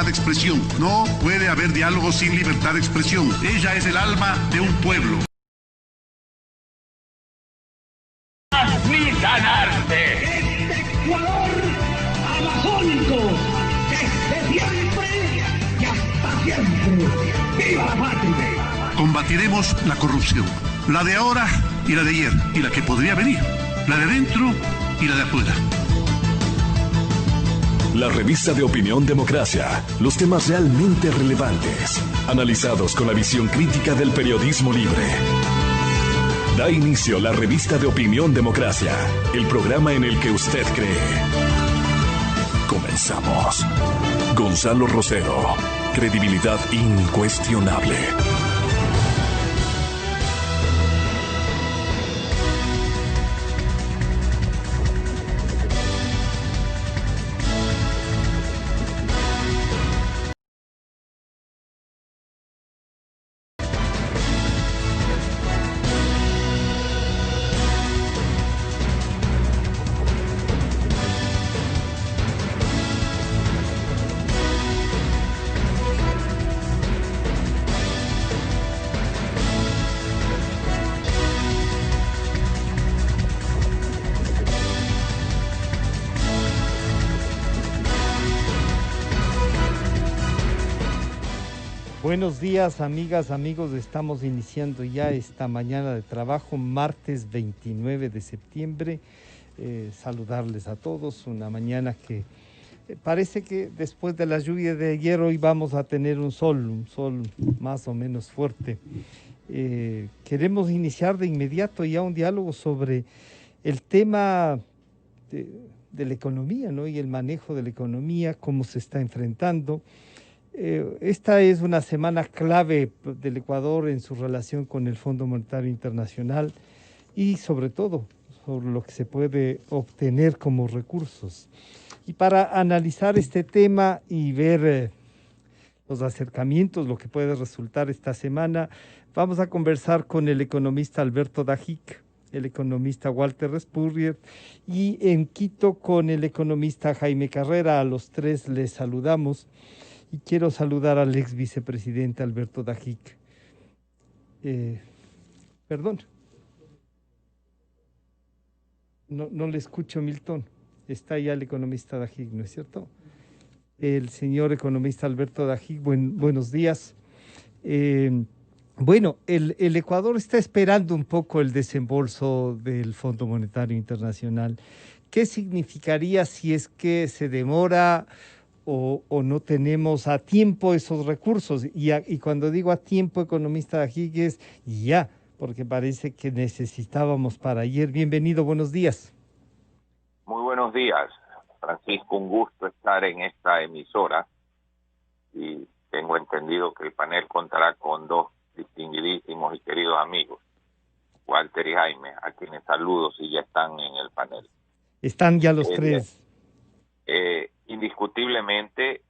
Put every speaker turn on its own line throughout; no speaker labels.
de expresión. No puede haber diálogo sin libertad de expresión. Ella es el alma de un pueblo.
Ni ganarte.
Este Ecuador amazónico, desde siempre y hasta siempre. ¡Viva la patria!
Combatiremos la corrupción, la de ahora y la de ayer, y la que podría venir, la de dentro y la de afuera.
La revista de opinión Democracia, los temas realmente relevantes, analizados con la visión crítica del periodismo libre. Da inicio la revista de opinión Democracia, el programa en el que usted cree. Comenzamos. Gonzalo Rosero, credibilidad incuestionable.
Buenos días, amigas, amigos. Estamos iniciando ya esta mañana de trabajo, martes 29 de septiembre. Saludarles a todos. Una mañana que parece que después de la lluvia de ayer, hoy vamos a tener un sol más o menos fuerte. Queremos iniciar de inmediato ya un diálogo sobre el tema de la economía, ¿no? Y el manejo de la economía, cómo se está enfrentando. Esta es una semana clave del Ecuador en su relación con el Fondo Monetario Internacional y sobre todo sobre lo que se puede obtener como recursos. Y para analizar este tema y ver los acercamientos, lo que puede resultar esta semana, vamos a conversar con el economista Alberto Dajic, el economista Walter Respurrier y en Quito con el economista Jaime Carrera. A los tres les saludamos. Y quiero saludar al ex vicepresidente Alberto Dajic. Perdón. No le escucho, Milton. Está ya el economista Dajic, ¿no es cierto? El señor economista Alberto Dajic, buenos días. Bueno, el Ecuador está esperando un poco el desembolso del Fondo Monetario Internacional. ¿Qué significaría si es que se demora o no tenemos a tiempo esos recursos? Y cuando digo a tiempo, economista Dajic, es ya, porque parece que necesitábamos para ayer. Bienvenido, buenos días.
Muy buenos días, Francisco, un gusto estar en esta emisora y tengo entendido que el panel contará con dos distinguidísimos y queridos amigos, Walter y Jaime, a quienes saludo si ya están en el panel.
Están ya los tres.
Indiscutiblemente,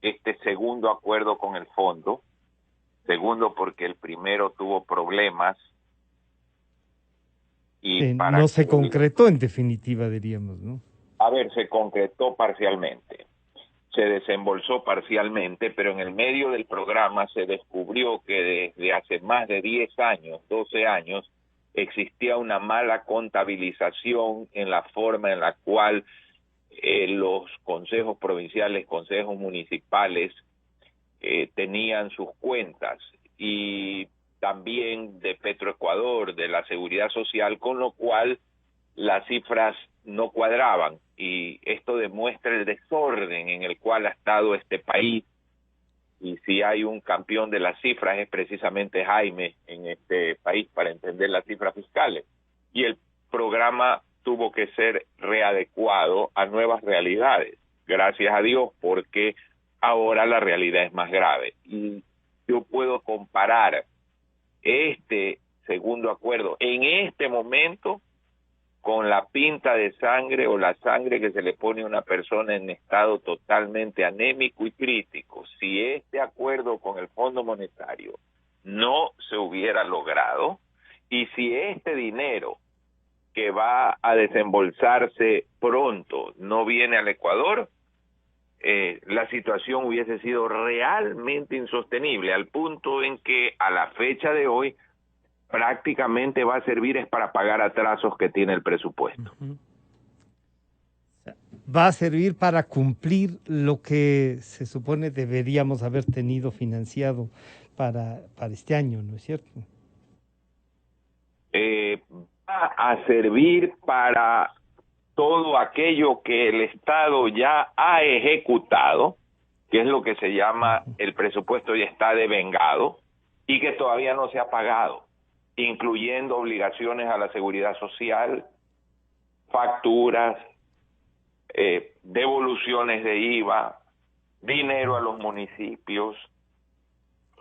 este segundo acuerdo con el fondo, segundo porque el primero tuvo problemas y
no se concretó en definitiva, diríamos, ¿no?
A ver, se concretó parcialmente, se desembolsó parcialmente, pero en el medio del programa se descubrió que desde hace más de 10 años, 12 años, existía una mala contabilización en la forma en la cual los consejos provinciales, consejos municipales tenían sus cuentas, y también de Petroecuador, de la Seguridad Social, con lo cual las cifras no cuadraban, y esto demuestra el desorden en el cual ha estado este país. Y si hay un campeón de las cifras es precisamente Jaime en este país para entender las cifras fiscales. Y el programa tuvo que ser readecuado a nuevas realidades, gracias a Dios, porque ahora la realidad es más grave. Y yo puedo comparar este segundo acuerdo en este momento con la pinta de sangre o la sangre que se le pone a una persona en estado totalmente anémico y crítico. Si este acuerdo con el Fondo Monetario no se hubiera logrado, y si este dinero que va a desembolsarse pronto no viene al Ecuador, la situación hubiese sido realmente insostenible, al punto en que a la fecha de hoy prácticamente va a servir es para pagar atrasos que tiene el presupuesto.
Va a servir para cumplir lo que se supone deberíamos haber tenido financiado para este año, ¿no es cierto?
Va a servir para todo aquello que el Estado ya ha ejecutado, que es lo que se llama el presupuesto ya está devengado, y que todavía no se ha pagado, incluyendo obligaciones a la seguridad social, facturas, devoluciones de IVA, dinero a los municipios.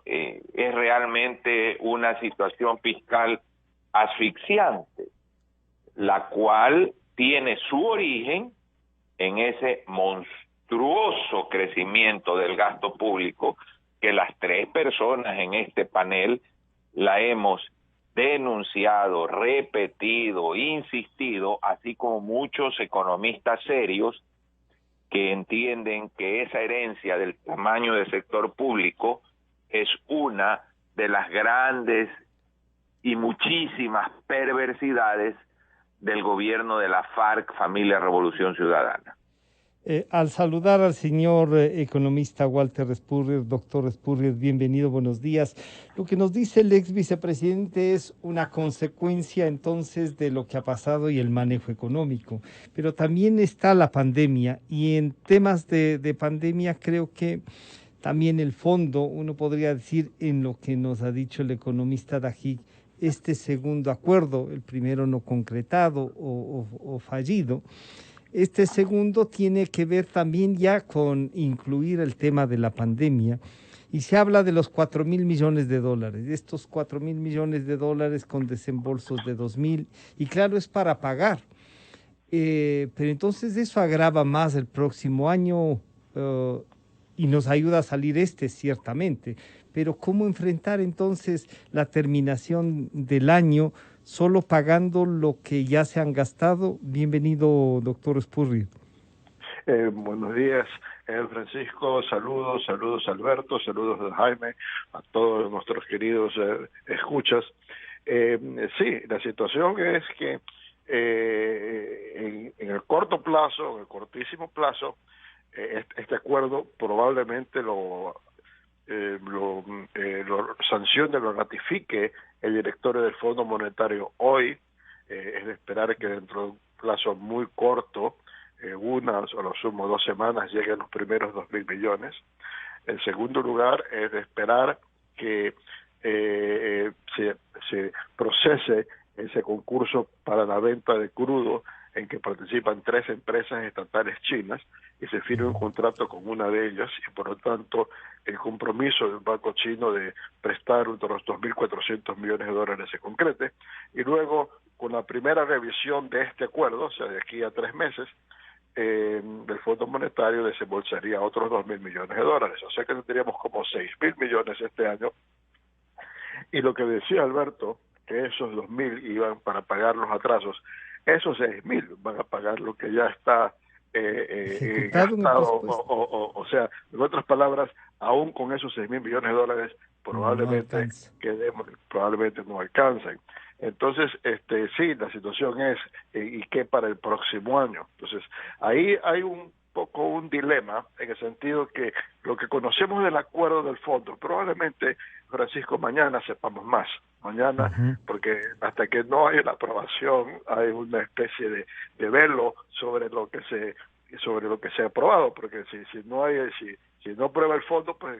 Es realmente una situación fiscal asfixiante, la cual tiene su origen en ese monstruoso crecimiento del gasto público que las tres personas en este panel la hemos denunciado, repetido, insistido, así como muchos economistas serios que entienden que esa herencia del tamaño del sector público es una de las grandes y muchísimas perversidades del gobierno de la FARC, Familia Revolución Ciudadana.
Al saludar al señor economista Walter Spurrier, doctor Spurrier, bienvenido, buenos días. Lo que nos dice el ex vicepresidente es una consecuencia entonces de lo que ha pasado y el manejo económico, pero también está la pandemia, y en temas de pandemia creo que también el fondo, uno podría decir en lo que nos ha dicho el economista Dají, este segundo acuerdo, el primero no concretado o fallido. Este segundo tiene que ver también ya con incluir el tema de la pandemia, y se habla de los 4.000 millones de dólares, estos 4.000 millones de dólares con desembolsos de 2.000, y claro, es para pagar. Pero entonces eso agrava más el próximo año y nos ayuda a salir ciertamente. Pero ¿cómo enfrentar entonces la terminación del año solo pagando lo que ya se han gastado? Bienvenido, doctor Spurrier.
Buenos días, Francisco, saludos Alberto, saludos Jaime, a todos nuestros queridos escuchas. Sí, la situación es que en el corto plazo, en el cortísimo plazo, este acuerdo probablemente lo sancione, lo ratifique el directorio del Fondo Monetario hoy. Es de esperar que dentro de un plazo muy corto, unas o lo sumo 2 semanas, lleguen los primeros 2.000 millones. En segundo lugar, es de esperar que se procese ese concurso para la venta de crudo en que participan 3 empresas estatales chinas y se firme un contrato con una de ellas, y por lo tanto el compromiso del banco chino de prestar otros 2.400 millones de dólares se concrete, y luego con la primera revisión de este acuerdo, o sea, de aquí a 3 meses, del Fondo Monetario desembolsaría otros 2.000 millones de dólares, o sea que tendríamos como 6.000 millones este año. Y lo que decía Alberto, que esos 2.000 iban para pagar los atrasos, esos 6.000 van a pagar lo que ya está gastado, o sea, en otras palabras, aún con esos 6.000 millones de dólares probablemente probablemente no alcancen. Entonces, sí, la situación es y qué para el próximo año. Entonces, ahí hay un poco un dilema, en el sentido que lo que conocemos del acuerdo del fondo, probablemente, Francisco, mañana sepamos más. Mañana, porque hasta que no haya la aprobación, hay una especie de velo sobre lo que se ha aprobado, porque si no aprueba el fondo, pues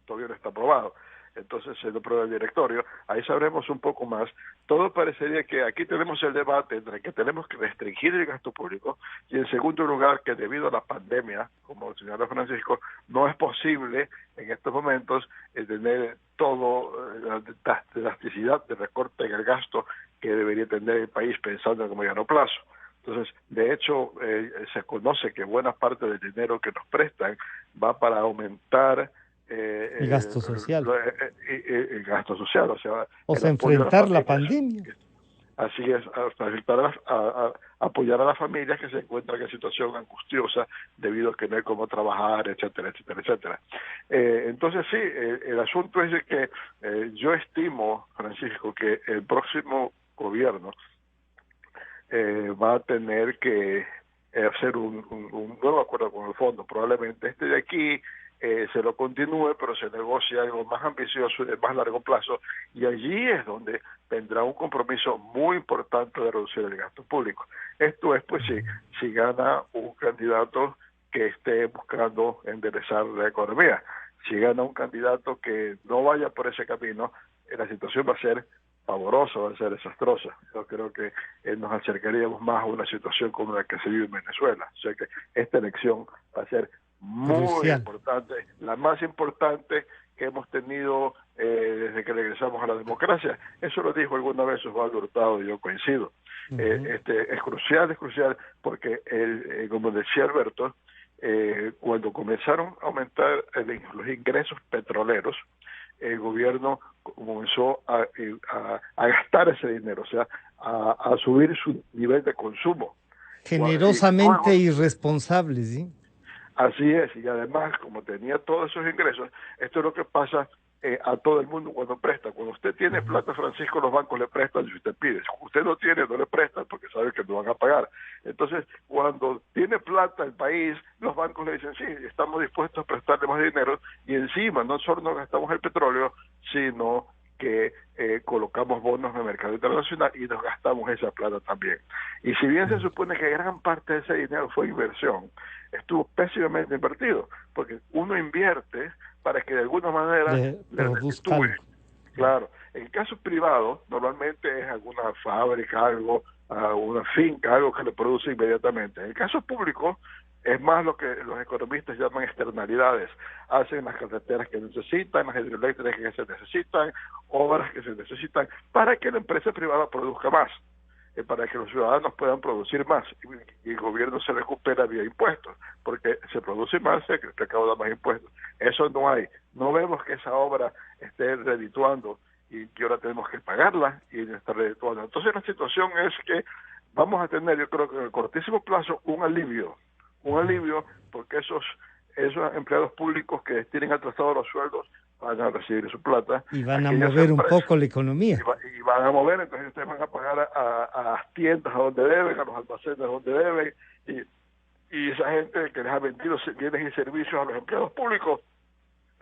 todavía no está aprobado. Entonces se lo prueba el directorio, ahí sabremos un poco más. Todo parecería que aquí tenemos el debate entre que tenemos que restringir el gasto público, y en segundo lugar que debido a la pandemia, como señaló Francisco, no es posible en estos momentos tener todo la elasticidad de recorte en el gasto que debería tener el país pensando en mediano plazo. Entonces, de hecho, se conoce que buena parte del dinero que nos prestan va para aumentar
el gasto social.
El gasto social, o sea,
enfrentar la pandemia.
así es, apoyar a las familias que se encuentran en situación angustiosa debido a que no hay cómo trabajar, etcétera, etcétera, etcétera. Entonces sí, el asunto es de que yo estimo, Francisco, que el próximo gobierno va a tener que hacer un nuevo acuerdo con el fondo. Probablemente este de aquí se lo continúe, pero se negocia algo más ambicioso y de más largo plazo, y allí es donde tendrá un compromiso muy importante de reducir el gasto público. Esto es, pues, si gana un candidato que esté buscando enderezar la economía. Si gana un candidato que no vaya por ese camino, la situación va a ser pavorosa, va a ser desastrosa. Yo creo que nos acercaríamos más a una situación como la que se vive en Venezuela. O sea que esta elección va a ser muy importante, la más importante que hemos tenido desde que regresamos a la democracia. Eso lo dijo alguna vez Osvaldo Hurtado y yo coincido. Es crucial, porque como decía Alberto, cuando comenzaron a aumentar los ingresos petroleros, el gobierno comenzó a gastar ese dinero, o sea, a subir su nivel de consumo.
Generosamente irresponsables, ¿sí?
Así es, y además, como tenía todos esos ingresos, esto es lo que pasa a todo el mundo cuando presta. Cuando usted tiene plata, Francisco, los bancos le prestan si usted pide. Si usted no tiene, no le prestan porque sabe que no van a pagar. Entonces, cuando tiene plata el país, los bancos le dicen, sí, estamos dispuestos a prestarle más dinero, y encima no solo no gastamos el petróleo, sino que colocamos bonos en el mercado internacional y nos gastamos esa plata también. Y si bien se supone que gran parte de ese dinero fue inversión, estuvo pésimamente invertido, porque uno invierte para que de alguna manera le reditúe. Claro, en casos privados normalmente es alguna fábrica, algo, una finca, algo que le produce inmediatamente. En el caso público es más lo que los economistas llaman externalidades. Hacen las carreteras que necesitan, las hidroeléctricas que se necesitan, obras que se necesitan, para que la empresa privada produzca más, para que los ciudadanos puedan producir más, y el gobierno se recupera vía impuestos, porque se produce más, se recauda más impuestos. Eso no hay. No vemos que esa obra esté redituando y que ahora tenemos que pagarla y no está redituando. Entonces la situación es que vamos a tener, yo creo que en el cortísimo plazo, un alivio, porque esos empleados públicos que destinen al trastado los sueldos van a recibir su plata.
Y van a mover un poco la economía.
Y van a mover, entonces ustedes van a pagar a las tiendas a donde deben, a los almacenes a donde deben, y esa gente que les ha vendido bienes y servicios a los empleados públicos,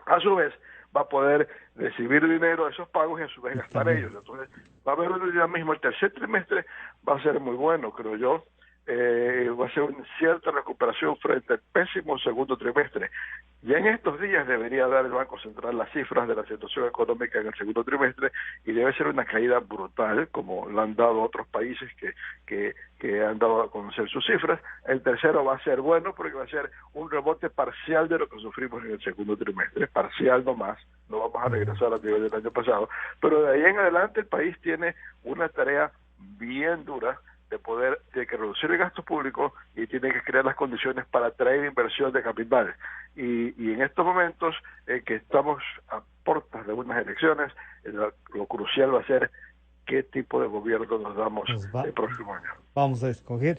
a su vez va a poder recibir dinero de esos pagos y a su vez gastar ellos. Entonces va a haber un dinamismo. El tercer trimestre va a ser muy bueno, creo yo. Va a ser una cierta recuperación frente al pésimo segundo trimestre. Ya en estos días debería dar el Banco Central las cifras de la situación económica en el segundo trimestre, y debe ser una caída brutal, como lo han dado otros países que han dado a conocer sus cifras. El tercero va a ser bueno, porque va a ser un rebote parcial de lo que sufrimos en el segundo trimestre, parcial nomás, no vamos a regresar al nivel del año pasado, pero de ahí en adelante el país tiene una tarea bien dura tiene que reducir el gasto público y tiene que crear las condiciones para atraer inversión de capital. Y en estos momentos que estamos a puertas de unas elecciones, lo crucial va a ser qué tipo de gobierno nos damos el próximo año.
Vamos a escoger.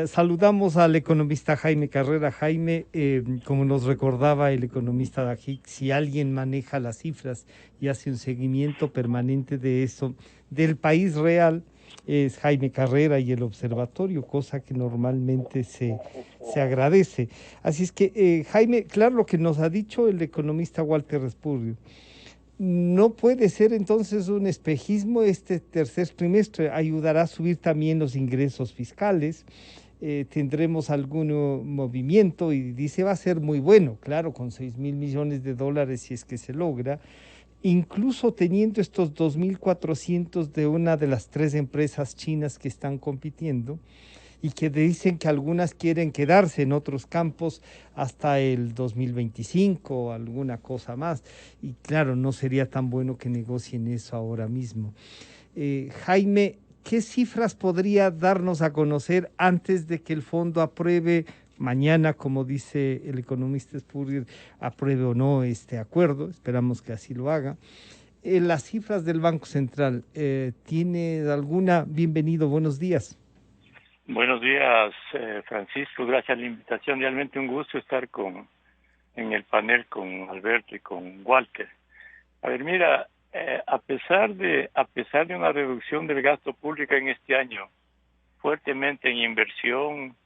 Saludamos al economista Jaime Carrera. Jaime, como nos recordaba el economista Dajic, si alguien maneja las cifras y hace un seguimiento permanente de eso, del país real, es Jaime Carrera y el observatorio, cosa que normalmente se agradece. Así es que, Jaime, claro, lo que nos ha dicho el economista Walter Respurrio, no puede ser entonces un espejismo. Este tercer trimestre ayudará a subir también los ingresos fiscales, tendremos algún movimiento, y dice va a ser muy bueno, claro, con 6,000 millones de dólares si es que se logra, incluso teniendo estos 2.400 de una de las 3 empresas chinas que están compitiendo y que dicen que algunas quieren quedarse en otros campos hasta el 2025 o alguna cosa más. Y claro, no sería tan bueno que negocien eso ahora mismo. Jaime, ¿qué cifras podría darnos a conocer antes de que el fondo apruebe mañana, como dice el economista Spurrier, apruebe o no este acuerdo? Esperamos que así lo haga. las cifras del Banco Central. ¿Tiene alguna? Bienvenido, buenos días.
Buenos días, Francisco. Gracias a la invitación. Realmente un gusto estar en el panel con Alberto y con Walter. A ver, mira, a pesar de una reducción del gasto público en este año, fuertemente en inversión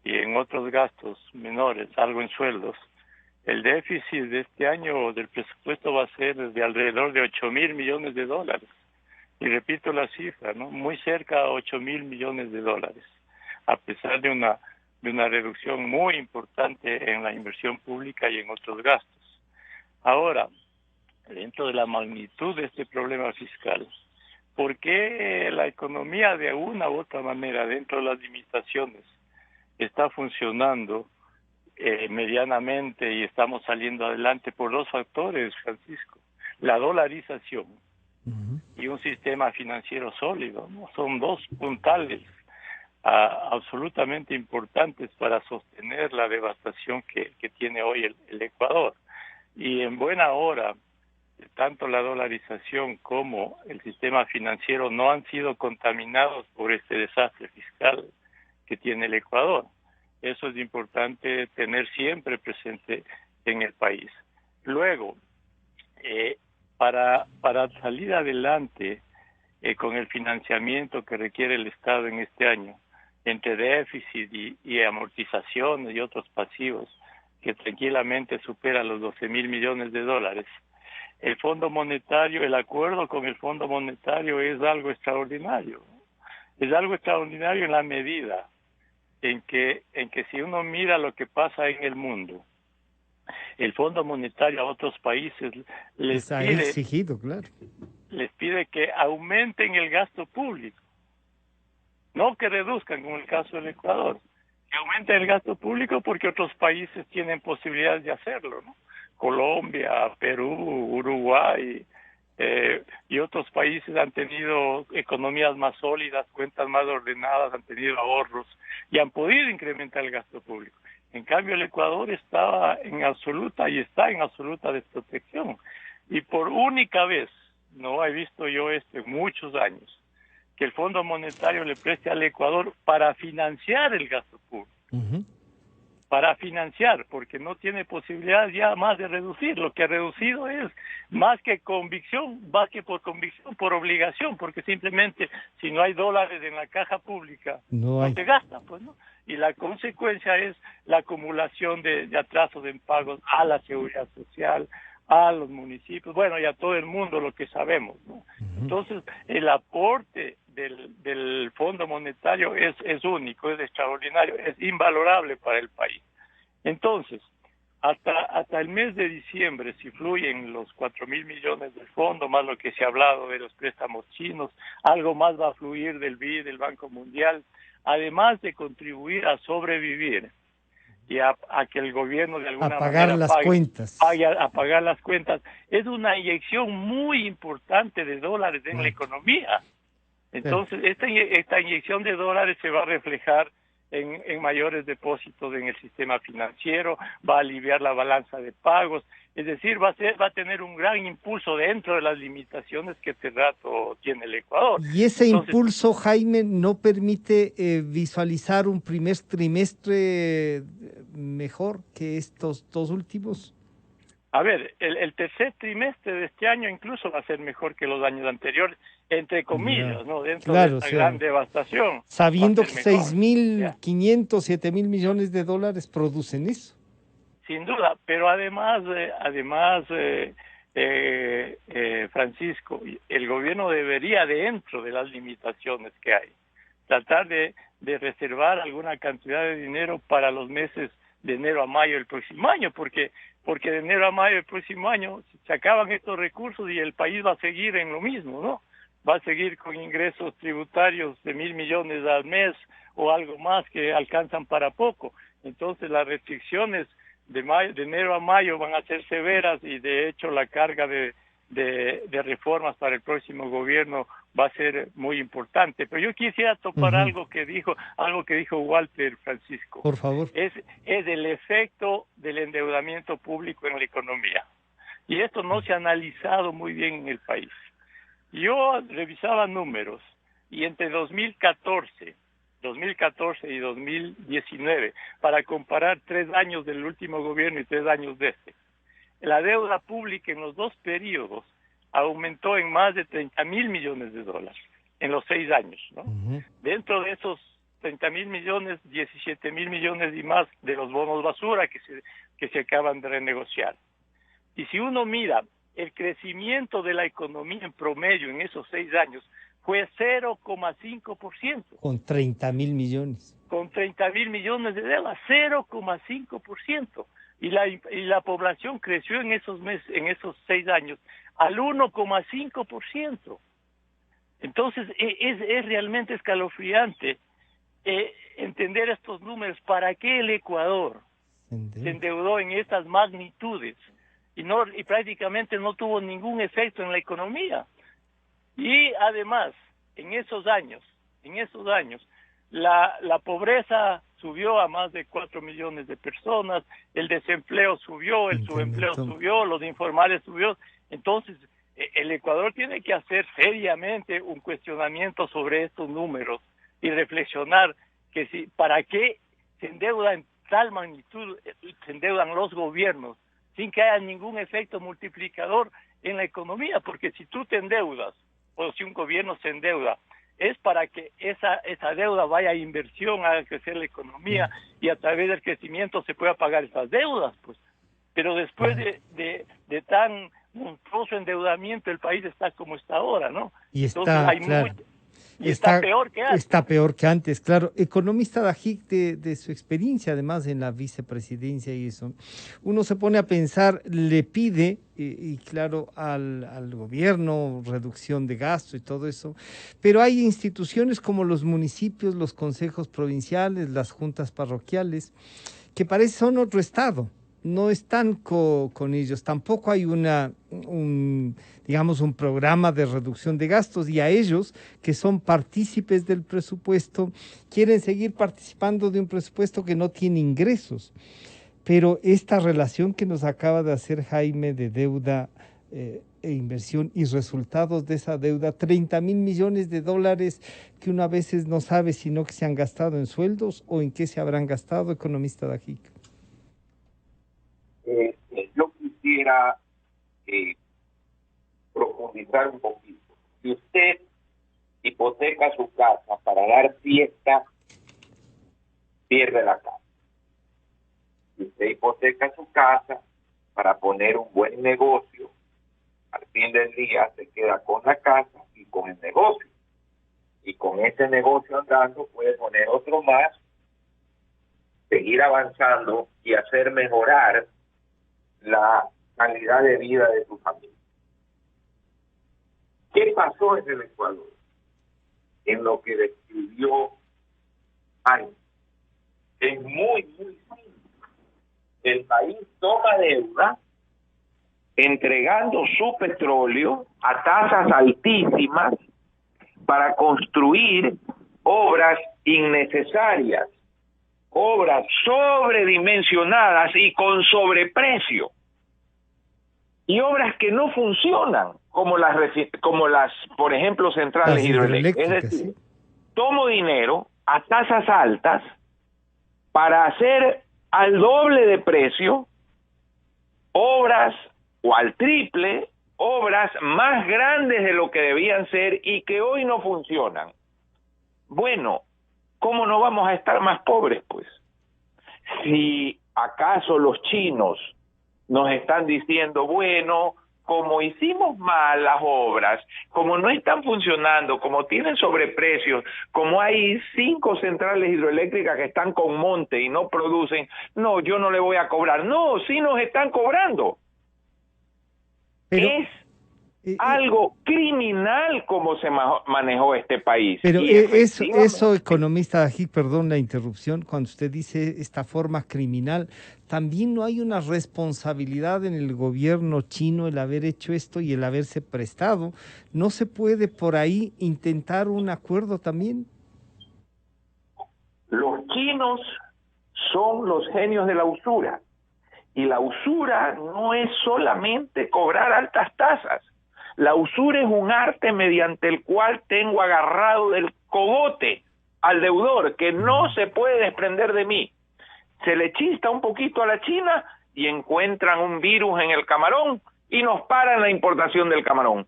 y en otros gastos menores, algo en sueldos, el déficit de este año del presupuesto va a ser de alrededor de 8.000 millones de dólares. Y repito la cifra, ¿no? Muy cerca a 8.000 millones de dólares, a pesar de una reducción muy importante en la inversión pública y en otros gastos. Ahora, dentro de la magnitud de este problema fiscal, ¿por qué la economía de una u otra manera, dentro de las limitaciones, está funcionando medianamente y estamos saliendo adelante? Por dos factores, Francisco: la dolarización y un sistema financiero sólido, ¿no? Son dos puntales absolutamente importantes para sostener la devastación que tiene hoy el Ecuador. Y en buena hora, tanto la dolarización como el sistema financiero no han sido contaminados por este desastre fiscal que tiene el Ecuador. Eso es importante tener siempre presente en el país. Luego, para salir adelante con el financiamiento que requiere el Estado en este año, entre déficit y amortizaciones y otros pasivos, que tranquilamente supera los 12.000 millones de dólares, el Fondo Monetario, el acuerdo con el Fondo Monetario es algo extraordinario. Es algo extraordinario en la medida en que si uno mira lo que pasa en el mundo, el Fondo Monetario a otros países les pide que aumenten el gasto público, no que reduzcan, como el caso del Ecuador, que aumenten el gasto público porque otros países tienen posibilidades de hacerlo, ¿no? Colombia, Perú, Uruguay y otros países han tenido economías más sólidas, cuentas más ordenadas, han tenido ahorros y han podido incrementar el gasto público. En cambio, el Ecuador está en absoluta desprotección. Y por única vez, no he visto yo esto en muchos años, que el Fondo Monetario le preste al Ecuador para financiar el gasto público. Para financiar, porque no tiene posibilidad ya más de reducir. Lo que ha reducido es más que convicción, más que por convicción, por obligación, porque simplemente si no hay dólares en la caja pública, no se gasta, pues, ¿no? Y la consecuencia es la acumulación de atrasos en pagos a la seguridad social, a los municipios, bueno, y a todo el mundo, lo que sabemos, ¿no? Entonces, el aporte del Fondo Monetario es único, es extraordinario, es invalorable para el país. Entonces, hasta el mes de diciembre, si fluyen los 4.000 millones del fondo, más lo que se ha hablado de los préstamos chinos, algo más va a fluir del BID, del Banco Mundial, además de contribuir a sobrevivir y a que el gobierno de alguna manera a pagar las cuentas, es una inyección muy importante de dólares en la economía. Entonces, esta inyección de dólares se va a reflejar en mayores depósitos en el sistema financiero, va a aliviar la balanza de pagos, es decir, va a tener un gran impulso dentro de las limitaciones que este rato tiene el Ecuador.
Y ese impulso, Jaime, no permite visualizar un primer trimestre mejor que estos dos últimos.
A ver, el tercer trimestre de este año incluso va a ser mejor que los años anteriores, entre comillas, ¿no? Dentro de esta gran devastación.
Sabiendo que 6.500, 7.000 millones de dólares producen eso.
Sin duda, pero además, Francisco, el gobierno debería, dentro de las limitaciones que hay, tratar de reservar alguna cantidad de dinero para los meses de enero a mayo del próximo año, porque de enero a mayo del próximo año se acaban estos recursos y el país va a seguir en lo mismo, ¿no? Va a seguir con ingresos tributarios de 1.000 millones al mes o algo más que alcanzan para poco. Entonces las restricciones de enero a mayo van a ser severas y de hecho la carga de reformas para el próximo gobierno va a ser muy importante. Pero yo quisiera topar algo que dijo Walter, Francisco.
Por favor.
Es el efecto del endeudamiento público en la economía. Y esto no se ha analizado muy bien en el país. Yo revisaba números y entre 2014 y 2019, para comparar 3 años del último gobierno y 3 años de este, la deuda pública en los 2 periodos aumentó en más de 30,000 millones de dólares en los 6 años, ¿no? Dentro de esos 30,000 millones, 17,000 millones y más de los bonos basura que se acaban de renegociar. Y si uno mira el crecimiento de la economía en promedio en esos 6 años, fue 0,5%.
Con 30,000 millones.
Con 30,000 millones de deuda, 0,5%. Y la población creció en esos meses, en esos 6 años, al 1,5%. Entonces, es realmente escalofriante entender estos números. ¿Para qué el Ecuador se endeudó en estas magnitudes? Y prácticamente no tuvo ningún efecto en la economía. Y además, en esos años, la pobreza subió a más de 4 millones de personas, el desempleo subió, el subempleo subió, los informales subió. Entonces, el Ecuador tiene que hacer seriamente un cuestionamiento sobre estos números y reflexionar que para qué se endeuda en tal magnitud, se endeudan los gobiernos sin que haya ningún efecto multiplicador en la economía, porque si tú te endeudas o si un gobierno se endeuda, es para que esa deuda vaya a inversión, haga crecer la economía y a través del crecimiento se pueda pagar esas deudas, pues. Pero después de tan monstruoso endeudamiento, el país está como está ahora, ¿no?
Y
Entonces,
está,
hay
claro.
está peor que antes.
Está peor que antes, claro. Economista Dajik, de su experiencia además en la vicepresidencia y eso, uno se pone a pensar, le pide, y claro, al gobierno reducción de gasto y todo eso, pero hay instituciones como los municipios, los consejos provinciales, las juntas parroquiales, que parece son otro estado. No están con ellos, tampoco hay digamos, un programa de reducción de gastos, y a ellos, que son partícipes del presupuesto, quieren seguir participando de un presupuesto que no tiene ingresos. Pero esta relación que nos acaba de hacer Jaime de deuda e inversión y resultados de esa deuda, 30,000 millones de dólares que uno a veces no sabe si no que se han gastado en sueldos o en qué se habrán gastado, economista Dajik.
Yo quisiera profundizar un poquito. Si usted hipoteca su casa para dar fiesta, pierde la casa. Si usted hipoteca su casa para poner un buen negocio, al fin del día se queda con la casa y con el negocio. Y con ese negocio andando puede poner otro más, seguir avanzando y hacer mejorar la calidad de vida de su familia. ¿Qué pasó en el Ecuador? En lo que describió Jaime. Es muy simple. El país toma deuda entregando su petróleo a tasas altísimas para construir obras innecesarias, obras sobredimensionadas y con sobreprecio, y obras que no funcionan, como las por ejemplo, centrales hidroeléctricas. Es decir, tomo dinero a tasas altas para hacer al doble de precio obras, o al triple, obras más grandes de lo que debían ser y que hoy no funcionan. Bueno, ¿cómo no vamos a estar más pobres, pues? Si acaso los chinos nos están diciendo, bueno, como hicimos mal las obras, como no están funcionando, como tienen sobreprecios, como hay 5 centrales hidroeléctricas que están con monte y no producen, no, yo no le voy a cobrar. No, sí nos están cobrando. Pero es algo criminal como se manejó este país.
Pero eso, economista Dajik, perdón la interrupción, cuando usted dice esta forma criminal, también no hay una responsabilidad en el gobierno chino el haber hecho esto y el haberse prestado. ¿No se puede por ahí intentar un acuerdo también?
Los chinos son los genios de la usura. Y la usura no es solamente cobrar altas tasas. La usura es un arte mediante el cual tengo agarrado del cogote al deudor, que no se puede desprender de mí. Se le chista un poquito a la China y encuentran un virus en el camarón y nos paran la importación del camarón.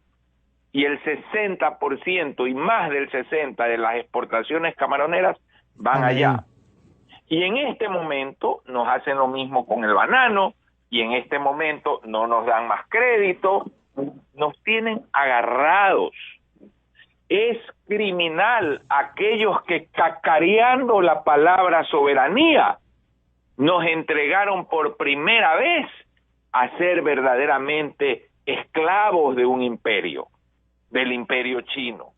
Y el 60% y más del 60% de las exportaciones camaroneras van allá. Y en este momento nos hacen lo mismo con el banano, y en este momento no nos dan más crédito, nos tienen agarrados. Es criminal aquellos que, cacareando la palabra soberanía, nos entregaron por primera vez a ser verdaderamente esclavos de un imperio, del imperio chino.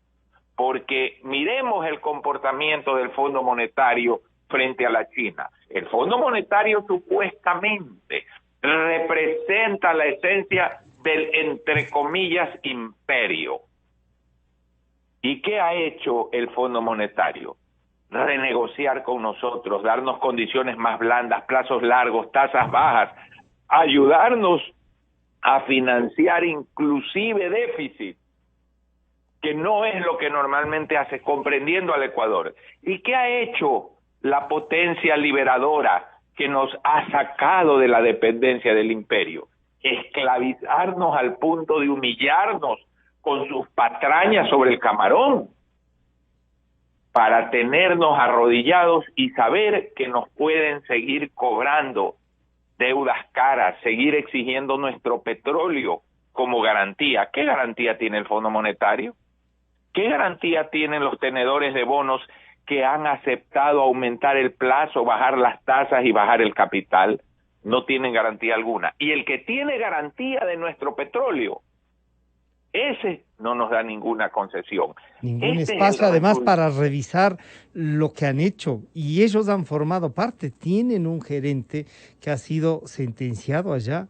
Porque miremos el comportamiento del Fondo Monetario frente a la China. El Fondo Monetario supuestamente representa la esencia del, entre comillas, imperio. ¿Y qué ha hecho el Fondo Monetario? Renegociar con nosotros, darnos condiciones más blandas, plazos largos, tasas bajas, ayudarnos a financiar inclusive déficit, que no es lo que normalmente hace, comprendiendo al Ecuador. ¿Y qué ha hecho la potencia liberadora que nos ha sacado de la dependencia del imperio? Esclavizarnos al punto de humillarnos con sus patrañas sobre el camarón, para tenernos arrodillados y saber que nos pueden seguir cobrando deudas caras, seguir exigiendo nuestro petróleo como garantía. ¿Qué garantía tiene el Fondo Monetario? ¿Qué garantía tienen los tenedores de bonos que han aceptado aumentar el plazo, bajar las tasas y bajar el capital? No tienen garantía alguna. Y el que tiene garantía de nuestro petróleo, ese no nos da ninguna concesión.
Ningún espacio, además, para revisar lo que han hecho. Y ellos han formado parte. Tienen un gerente que ha sido sentenciado allá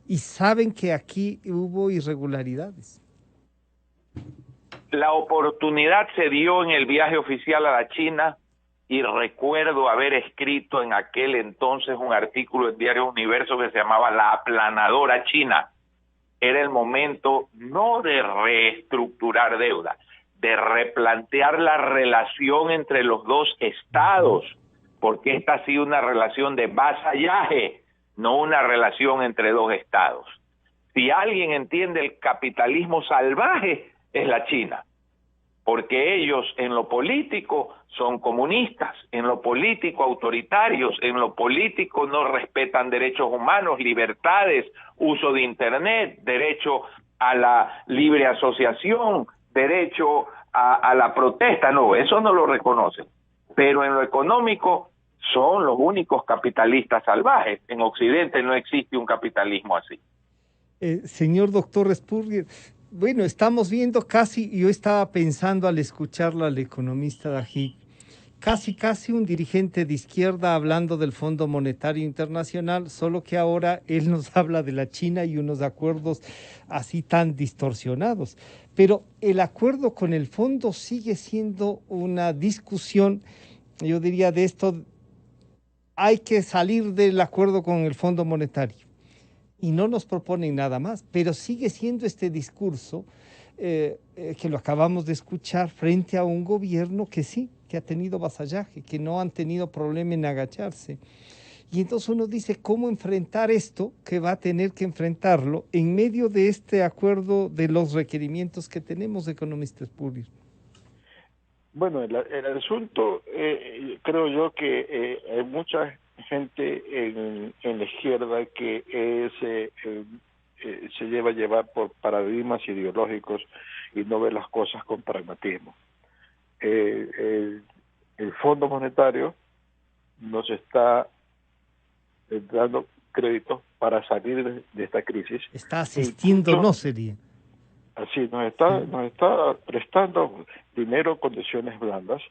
y saben que aquí hubo irregularidades.
La oportunidad se dio en el viaje oficial a la China y recuerdo haber escrito en aquel entonces un artículo en Diario Universo que se llamaba La aplanadora china. Era el momento no de reestructurar deuda, de replantear la relación entre los dos estados, porque esta ha sido una relación de vasallaje, no una relación entre dos estados. Si alguien entiende el capitalismo salvaje, es la China, porque ellos en lo político son comunistas, en lo político autoritarios, en lo político no respetan derechos humanos, libertades, uso de internet, derecho a la libre asociación, derecho a la protesta, no, eso no lo reconocen. Pero en lo económico son los únicos capitalistas salvajes. En Occidente no existe un capitalismo así.
Señor doctor Spurrier, bueno, estamos viendo casi, yo estaba pensando al escucharlo al economista Dají, casi un dirigente de izquierda hablando del Fondo Monetario Internacional, solo que ahora él nos habla de la China y unos acuerdos así tan distorsionados. Pero el acuerdo con el fondo sigue siendo una discusión, yo diría de esto, hay que salir del acuerdo con el Fondo Monetario. Y no nos proponen nada más, pero sigue siendo este discurso que lo acabamos de escuchar frente a un gobierno que sí, que ha tenido vasallaje, que no han tenido problema en agacharse. Y entonces uno dice, ¿cómo enfrentar esto? Que va a tener que enfrentarlo en medio de este acuerdo de los requerimientos que tenemos, economistas públicos.
Bueno, el asunto, creo yo que hay mucha gente en la izquierda que se lleva a llevar por paradigmas ideológicos y no ve las cosas con pragmatismo. El Fondo Monetario nos está dando créditos para salir de esta crisis.
Está asistiendo, no sería.
Así, nos está prestando dinero en condiciones blandas,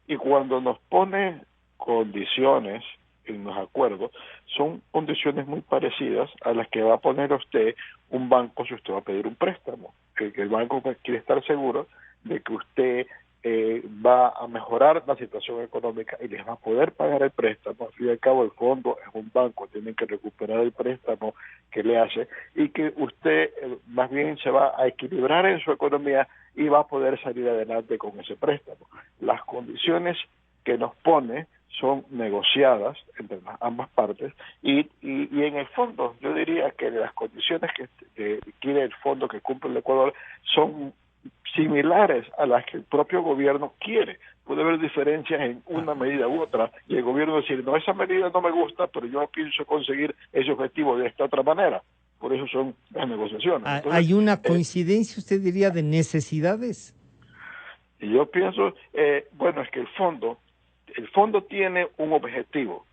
y cuando nos pone condiciones en los acuerdos, son condiciones muy parecidas a las que va a poner usted un banco si usted va a pedir un préstamo. Que el banco quiere estar seguro de que usted va a mejorar la situación económica y les va a poder pagar el préstamo. Al fin y al cabo, el fondo es un banco, tienen que recuperar el préstamo que le hace, y que usted más bien se va a equilibrar en su economía y va a poder salir adelante con ese préstamo. Las condiciones que nos pone son negociadas entre ambas partes y en el fondo yo diría que las condiciones que quiere el fondo que cumple el Ecuador son similares a las que el propio gobierno quiere. Puede haber diferencias en una medida u otra y el gobierno decir, no, esa medida no me gusta, pero yo pienso conseguir ese objetivo de esta otra manera. Por eso son las negociaciones. Entonces,
¿hay una coincidencia, usted diría, de necesidades?
Y yo pienso, bueno, es que el fondo tiene un objetivo.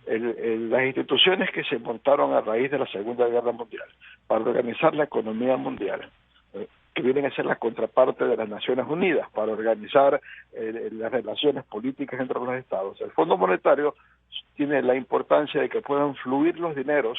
Las instituciones que se montaron a raíz de la Segunda Guerra Mundial para organizar la economía mundial, que vienen a ser la contraparte de las Naciones Unidas, para organizar las relaciones políticas entre los estados. El Fondo Monetario tiene la importancia de que puedan fluir los dineros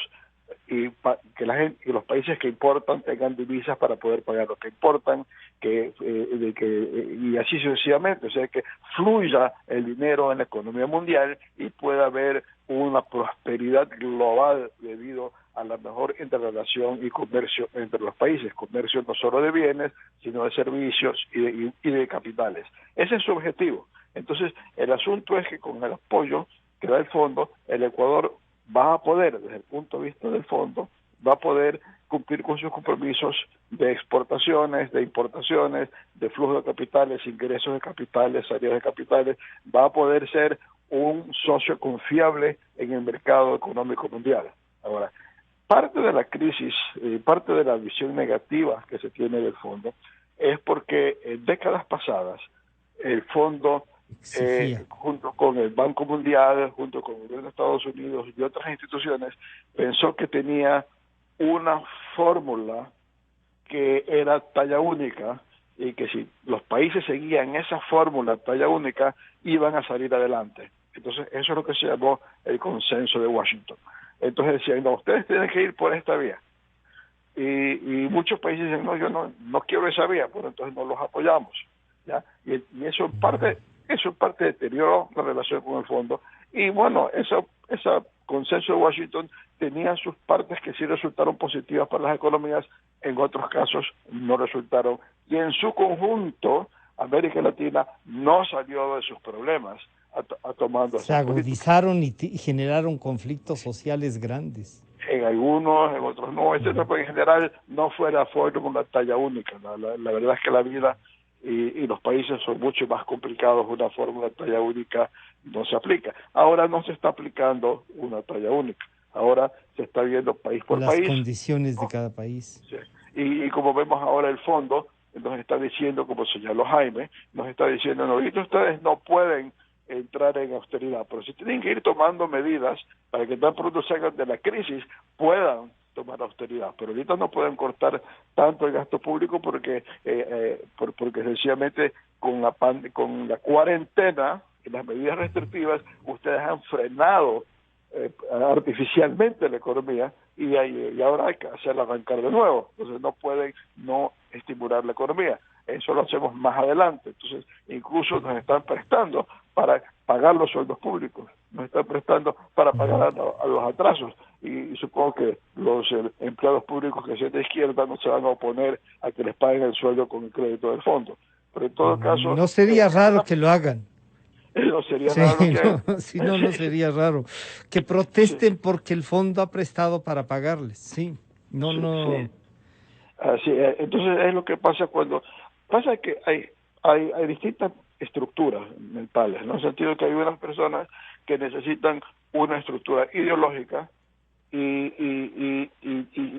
y que la gente y los países que importan tengan divisas para poder pagar lo que importan, y así sucesivamente, o sea, que fluya el dinero en la economía mundial y pueda haber una prosperidad global debido a la mejor interrelación y comercio entre los países, comercio no solo de bienes, sino de servicios y de capitales. Ese es su objetivo. Entonces, el asunto es que con el apoyo que da el fondo, el Ecuador va a poder, desde el punto de vista del fondo, va a poder cumplir con sus compromisos de exportaciones, de importaciones, de flujo de capitales, ingresos de capitales, salidas de capitales, va a poder ser un socio confiable en el mercado económico mundial. Ahora, parte de la crisis, parte de la visión negativa que se tiene del fondo es porque en décadas pasadas el fondo junto con el Banco Mundial, junto con el gobierno de Estados Unidos y otras instituciones, pensó que tenía una fórmula que era talla única y que si los países seguían esa fórmula talla única, iban a salir adelante. Entonces, eso es lo que se llamó el consenso de Washington. Entonces decían, no, ustedes tienen que ir por esta vía. Y muchos países dicen, no, yo no quiero esa vía, pues entonces no los apoyamos. ¿Ya? Y eso en parte deterioró la relación con el fondo. Y bueno, ese consenso de Washington tenía sus partes que sí resultaron positivas para las economías, en otros casos no resultaron. Y en su conjunto, América Latina no salió de sus problemas tomando
se agudizaron y generaron conflictos sociales grandes.
En algunos, en otros no, etcétera, pero en general no fue la fórmula talla única. La verdad es que la vida y los países son mucho más complicados, una fórmula talla única no se aplica. Ahora no se está aplicando una talla única, ahora se está viendo país por país.
Las condiciones de cada país.
Sí. Y como vemos ahora el fondo, nos está diciendo, como señaló Jaime, nos está diciendo, no, ahorita ustedes no pueden entrar en austeridad, pero si tienen que ir tomando medidas para que tan pronto salgan de la crisis puedan tomar austeridad, pero ahorita no pueden cortar tanto el gasto público porque sencillamente con la cuarentena y las medidas restrictivas ustedes han frenado artificialmente la economía y ahora hay que hacerla arrancar de nuevo, entonces no pueden no estimular la economía. Eso lo hacemos más adelante. Entonces, incluso nos están prestando para pagar los sueldos públicos, nos están prestando para pagar a los atrasos. Y supongo que los empleados públicos que sean de izquierda no se van a oponer a que les paguen el sueldo con el crédito del fondo. Pero en todo caso...
No sería raro que lo hagan.
No sería raro que hagan.
Si no sería raro. Que protesten porque el fondo ha prestado para pagarles. Sí.
Sí. Así, entonces es lo que pasa cuando... Pasa que hay distintas estructuras mentales, ¿no? En el sentido que hay unas personas que necesitan una estructura ideológica y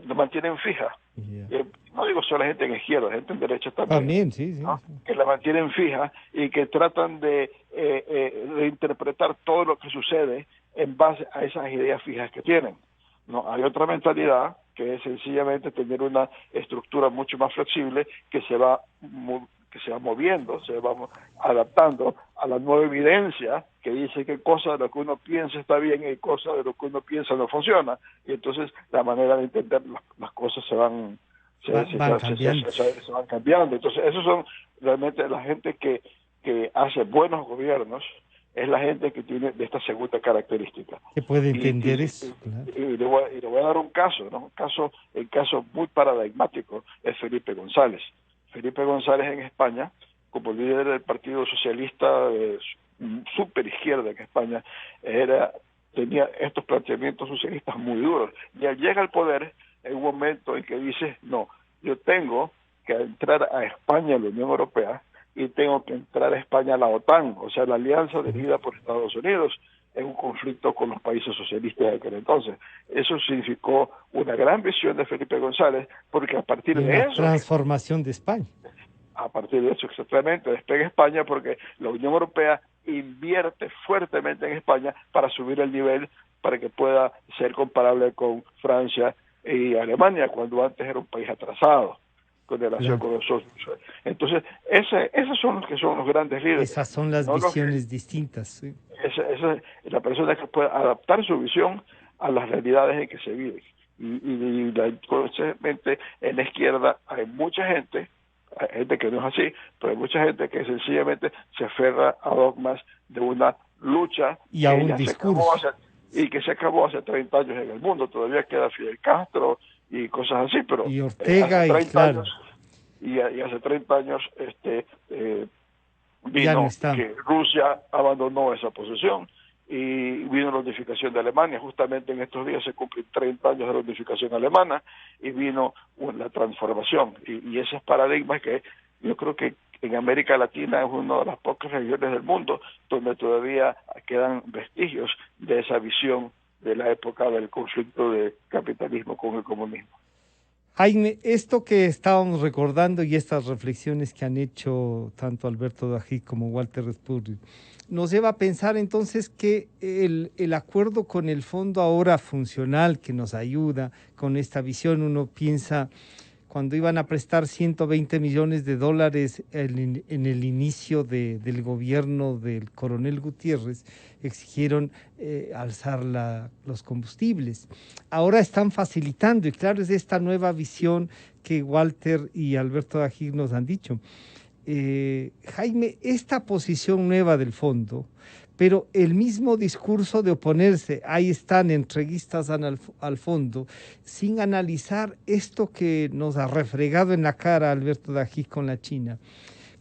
lo mantienen fija. Yeah. No digo solo gente en izquierda, gente en derecha también.
Sí.
¿No? Que la mantienen fija y que tratan de interpretar todo lo que sucede en base a esas ideas fijas que tienen. No, hay otra mentalidad que es sencillamente tener una estructura mucho más flexible que se va moviendo, se va adaptando a la nueva evidencia que dice que cosa de lo que uno piensa está bien y cosa de lo que uno piensa no funciona. Y entonces la manera de entender las cosas se van cambiando. Entonces esos son realmente la gente que que hace buenos gobiernos es la gente que tiene de esta segunda característica.
Que puede entender eso. Claro.
Y le voy a dar un caso, ¿no? El caso muy paradigmático es Felipe González. Felipe González en España, como líder del Partido Socialista super izquierda en España, tenía estos planteamientos socialistas muy duros. Y al llegar al poder, en un momento en que dice, no, yo tengo que entrar a España a la Unión Europea, y tengo que entrar a España a la OTAN, o sea, la alianza dirigida por Estados Unidos, en un conflicto con los países socialistas de aquel entonces. Eso significó una gran visión de Felipe González, porque a partir de eso...
transformación de España.
A partir de eso, exactamente, despega España, porque la Unión Europea invierte fuertemente en España para subir el nivel, para que pueda ser comparable con Francia y Alemania, cuando antes era un país atrasado con relación con los socios. Entonces, esos son los grandes líderes.
Esas son las visiones distintas. Sí.
Esa es la persona que puede adaptar su visión a las realidades en que se vive. Consecuentemente, en la izquierda hay mucha gente, hay gente que no es así, pero hay mucha gente que sencillamente se aferra a dogmas de una lucha
y a un discurso.
Que se acabó hace 30 años en el mundo. Todavía queda Fidel Castro y cosas así, pero
y Ortega hace 30
años, y hace 30 años vino que Rusia abandonó esa posición y vino la unificación de Alemania. Justamente en estos días se cumplen 30 años de la unificación alemana y vino la transformación, y esos paradigmas que yo creo que en América Latina es una de las pocas regiones del mundo donde todavía quedan vestigios de esa visión de la época del conflicto de capitalismo con el comunismo.
Jaime, esto que estábamos recordando y estas reflexiones que han hecho tanto Alberto Dají como Walter Respurri, nos lleva a pensar entonces que el acuerdo con el fondo ahora funcional que nos ayuda con esta visión, uno piensa cuando iban a prestar $120 millones en el inicio del gobierno del coronel Gutiérrez, exigieron alzar los combustibles. Ahora están facilitando, y claro, es esta nueva visión que Walter y Alberto Dají nos han dicho. Jaime, esta posición nueva del fondo, pero el mismo discurso de oponerse, ahí están entreguistas al fondo, sin analizar esto que nos ha refregado en la cara Alberto Dají con la China.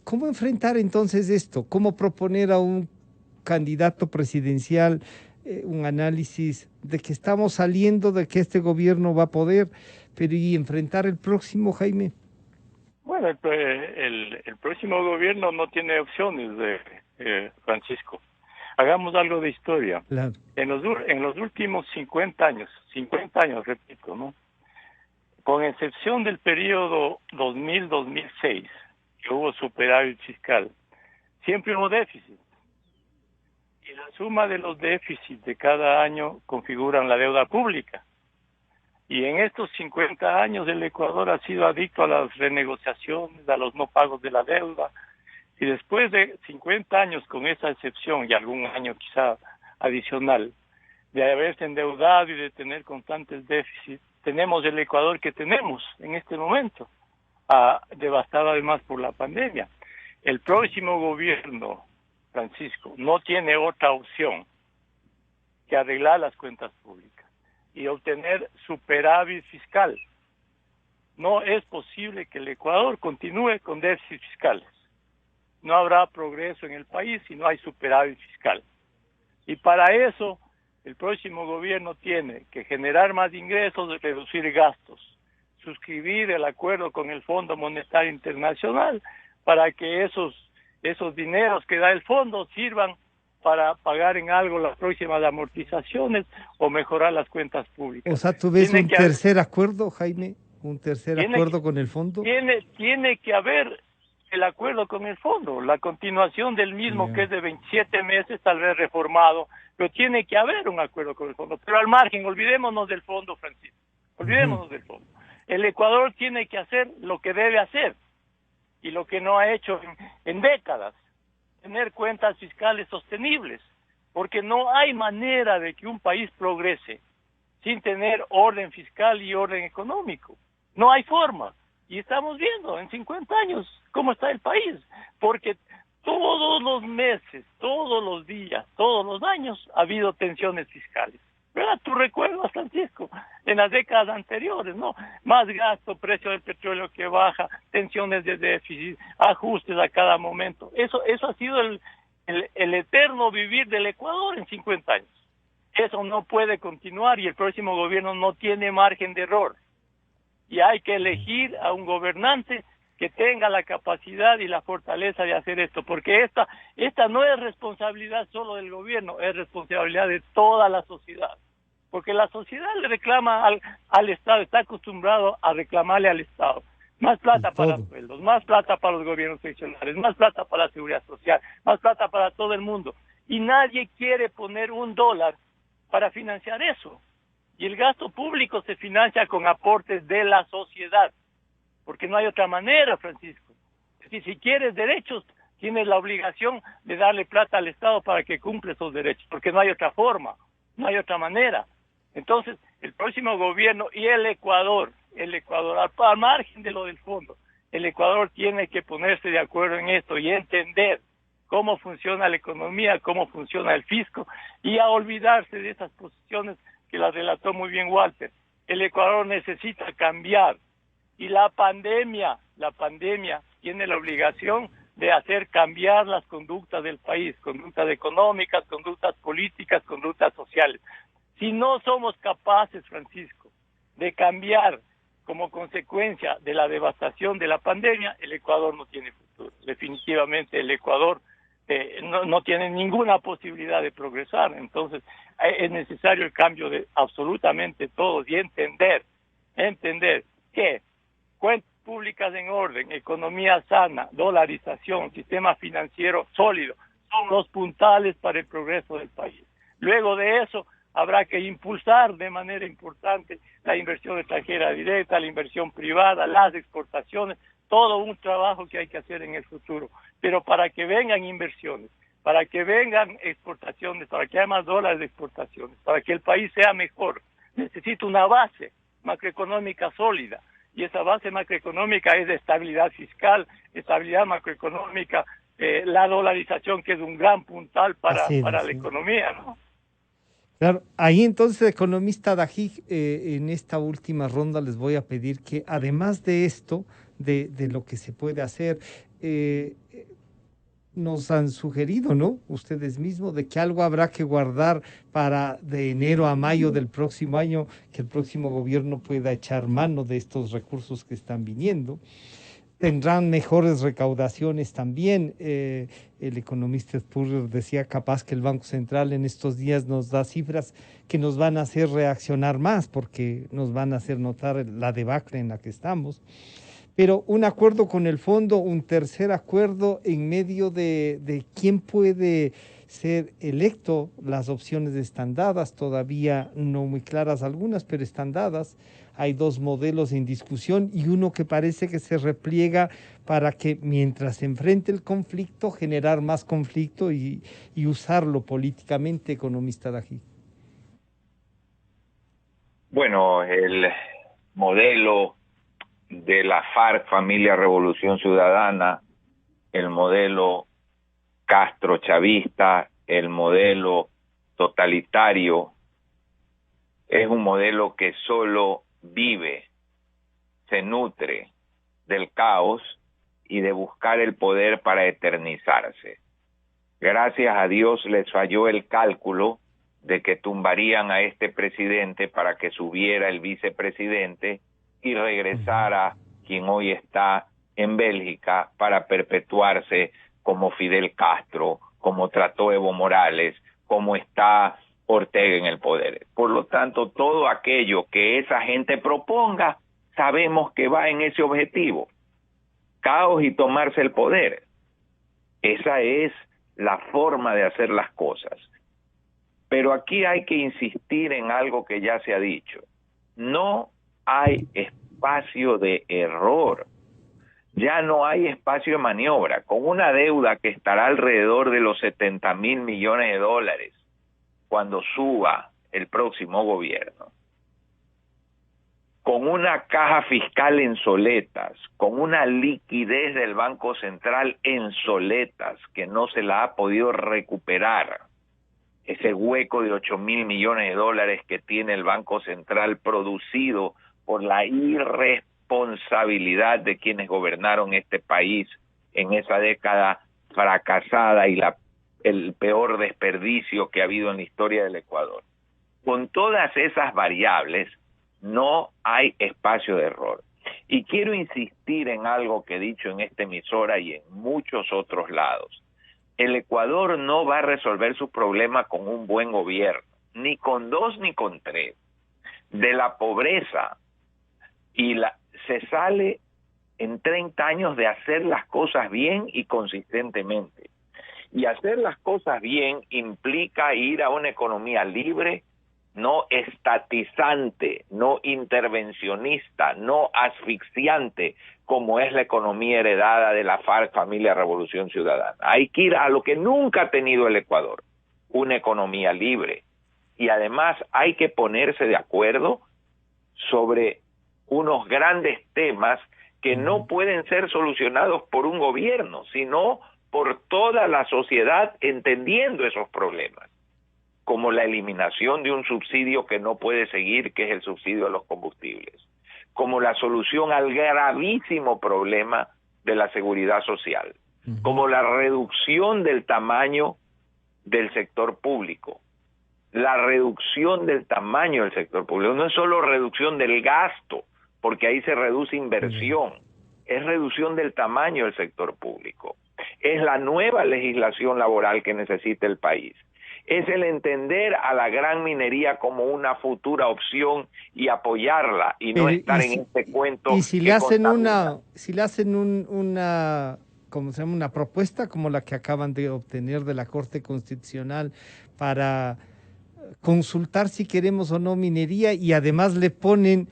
¿Cómo enfrentar entonces esto? ¿Cómo proponer a un candidato presidencial un análisis de que estamos saliendo, de que este gobierno va a poder, pero y enfrentar el próximo, Jaime?
Bueno, el próximo gobierno no tiene opciones, Francisco. Hagamos algo de historia.
Claro.
En los últimos 50 años, repito, ¿no? Con excepción del periodo 2000-2006, que hubo superávit fiscal, siempre hubo déficit. Y la suma de los déficits de cada año configuran la deuda pública. Y en estos 50 años el Ecuador ha sido adicto a las renegociaciones, a los no pagos de la deuda. Y después de 50 años con esa excepción y algún año quizá adicional de haberse endeudado y de tener constantes déficits, tenemos el Ecuador que tenemos en este momento, devastado además por la pandemia. El próximo gobierno, Francisco, no tiene otra opción que arreglar las cuentas públicas y obtener superávit fiscal. No es posible que el Ecuador continúe con déficits fiscales. No habrá progreso en el país si no hay superávit fiscal. Y para eso, el próximo gobierno tiene que generar más ingresos y reducir gastos, suscribir el acuerdo con el Fondo Monetario Internacional para que esos dineros que da el fondo sirvan para pagar en algo las próximas amortizaciones o mejorar las cuentas públicas.
O sea, ¿tú ves un tercer acuerdo, Jaime? ¿Un tercer acuerdo con el fondo?
Tiene que haber el acuerdo con el fondo, la continuación del mismo, que es de 27 meses, tal vez reformado, pero tiene que haber un acuerdo con el fondo. Pero al margen, olvidémonos del fondo, Francisco, olvidémonos del fondo. El Ecuador tiene que hacer lo que debe hacer y lo que no ha hecho en décadas, tener cuentas fiscales sostenibles, porque no hay manera de que un país progrese sin tener orden fiscal y orden económico. No hay forma. Y estamos viendo en 50 años cómo está el país, porque todos los meses, todos los días, todos los años ha habido tensiones fiscales. ¿Verdad? Tú recuerdas, Francisco, en las décadas anteriores, ¿no? Más gasto, precio del petróleo que baja, tensiones de déficit, ajustes a cada momento. Eso ha sido el eterno vivir del Ecuador en 50 años. Eso no puede continuar y el próximo gobierno no tiene margen de error. Y hay que elegir a un gobernante que tenga la capacidad y la fortaleza de hacer esto, porque esta no es responsabilidad solo del gobierno, es responsabilidad de toda la sociedad, porque la sociedad le reclama al Estado, está acostumbrado a reclamarle al Estado más plata para sueldos, más plata para los gobiernos seccionales, más plata para la seguridad social, más plata para todo el mundo, y nadie quiere poner $1 para financiar eso, y el gasto público se financia con aportes de la sociedad, porque no hay otra manera, Francisco. Es decir, si quieres derechos, tienes la obligación de darle plata al Estado para que cumpla esos derechos, porque no hay otra forma, no hay otra manera. Entonces, el próximo gobierno y el Ecuador, al margen de lo del fondo, el Ecuador tiene que ponerse de acuerdo en esto y entender cómo funciona la economía, cómo funciona el fisco, y a olvidarse de esas posiciones que las relató muy bien Walter. El Ecuador necesita cambiar. Y la pandemia tiene la obligación de hacer cambiar las conductas del país, conductas económicas, conductas políticas, conductas sociales. Si no somos capaces, Francisco, de cambiar como consecuencia de la devastación de la pandemia, el Ecuador no tiene futuro. Definitivamente el Ecuador no tiene ninguna posibilidad de progresar. Entonces es necesario el cambio de absolutamente todos y entender que cuentas públicas en orden, economía sana, dolarización, sistema financiero sólido, son los puntales para el progreso del país. Luego de eso, habrá que impulsar de manera importante la inversión extranjera directa, la inversión privada, las exportaciones, todo un trabajo que hay que hacer en el futuro. Pero para que vengan inversiones, para que vengan exportaciones, para que haya más dólares de exportaciones, para que el país sea mejor, necesita una base macroeconómica sólida. Y esa base macroeconómica es de estabilidad fiscal, estabilidad macroeconómica, la dolarización, que es un gran puntal para la economía, ¿no?
Claro, ahí entonces, economista Dajik, en esta última ronda les voy a pedir que además de esto, de lo que se puede hacer, nos han sugerido, ¿no? Ustedes mismos, de que algo habrá que guardar para de enero a mayo del próximo año, que el próximo gobierno pueda echar mano de estos recursos que están viniendo. Tendrán mejores recaudaciones también. El economista Spurrier decía capaz que el Banco Central en estos días nos da cifras que nos van a hacer reaccionar más, porque nos van a hacer notar la debacle en la que estamos. Pero un acuerdo con el fondo, un tercer acuerdo en medio de quién puede ser electo. Las opciones están dadas, todavía no muy claras algunas, pero están dadas. Hay dos modelos en discusión y uno que parece que se repliega para que mientras se enfrente el conflicto, generar más conflicto y usarlo políticamente, economista Dajik.
Bueno, el modelo de la FARC, Familia Revolución Ciudadana, el modelo castro-chavista, el modelo totalitario, es un modelo que solo vive, se nutre del caos y de buscar el poder para eternizarse. Gracias a Dios les falló el cálculo de que tumbarían a este presidente para que subiera el vicepresidente y regresara quien hoy está en Bélgica para perpetuarse como Fidel Castro, como trató Evo Morales, como está Ortega en el poder. Por lo tanto, todo aquello que esa gente proponga, sabemos que va en ese objetivo: caos y tomarse el poder. Esa es la forma de hacer las cosas. Pero aquí hay que insistir en algo que ya se ha dicho. No hay espacio de error. Ya no hay espacio de maniobra. Con una deuda que estará alrededor de los 70,000 millones de dólares cuando suba el próximo gobierno, con una caja fiscal en soletas, con una liquidez del Banco Central en soletas, que no se la ha podido recuperar, ese hueco de 8.000 millones de dólares que tiene el Banco Central producido por la irresponsabilidad de quienes gobernaron este país en esa década fracasada y el peor desperdicio que ha habido en la historia del Ecuador. Con todas esas variables, no hay espacio de error. Y quiero insistir en algo que he dicho en esta emisora y en muchos otros lados. El Ecuador no va a resolver su problema con un buen gobierno, ni con 2 ni con 3. De la pobreza se sale en 30 años de hacer las cosas bien y consistentemente. Y hacer las cosas bien implica ir a una economía libre, no estatizante, no intervencionista, no asfixiante, como es la economía heredada de la FARC, Familia Revolución Ciudadana. Hay que ir a lo que nunca ha tenido el Ecuador, una economía libre. Y además hay que ponerse de acuerdo sobre unos grandes temas que no pueden ser solucionados por un gobierno, sino por toda la sociedad entendiendo esos problemas, como la eliminación de un subsidio que no puede seguir, que es el subsidio a los combustibles, como la solución al gravísimo problema de la seguridad social, como la reducción del tamaño del sector público. La reducción del tamaño del sector público no es solo reducción del gasto, porque ahí se reduce inversión, es reducción del tamaño del sector público. Es la nueva legislación laboral que necesita el país. Es el entender a la gran minería como una futura opción y apoyarla y no estar en este cuento.
Y si le hacen una ¿cómo se llama? Una propuesta como la que acaban de obtener de la Corte Constitucional para consultar si queremos o no minería, y además le ponen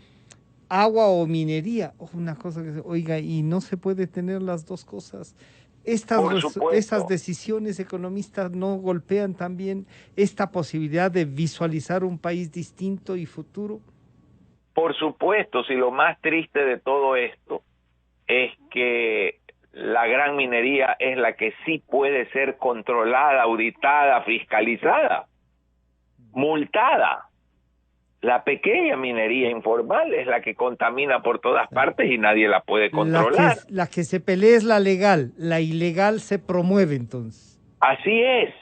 agua o minería, una cosa que oiga, y no se puede tener las dos cosas. Estas decisiones economistas no golpean también esta posibilidad de visualizar un país distinto y futuro.
Por supuesto, si lo más triste de todo esto es que la gran minería es la que sí puede ser controlada, auditada, fiscalizada, multada. La pequeña minería informal es la que contamina por todas partes y nadie la puede controlar.
La que se pelea es la legal, la ilegal se promueve entonces.
Así es.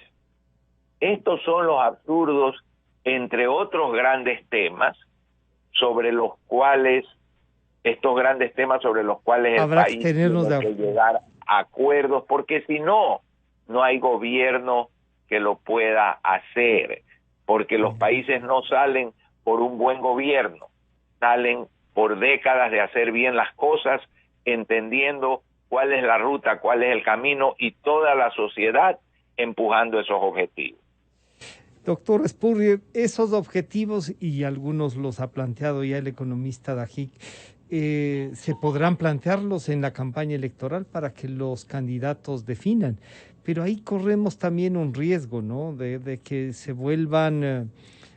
Estos son los absurdos, entre otros grandes temas, sobre los cuales el
habrá
país tiene que llegar a acuerdos, porque si no, no hay gobierno que lo pueda hacer, porque los países no salen por un buen gobierno, salen por décadas de hacer bien las cosas, entendiendo cuál es la ruta, cuál es el camino, y toda la sociedad empujando esos objetivos.
Doctor Spurrier, esos objetivos, y algunos los ha planteado ya el economista Dajic, se podrán plantearlos en la campaña electoral para que los candidatos definan, pero ahí corremos también un riesgo, ¿no? De que se vuelvan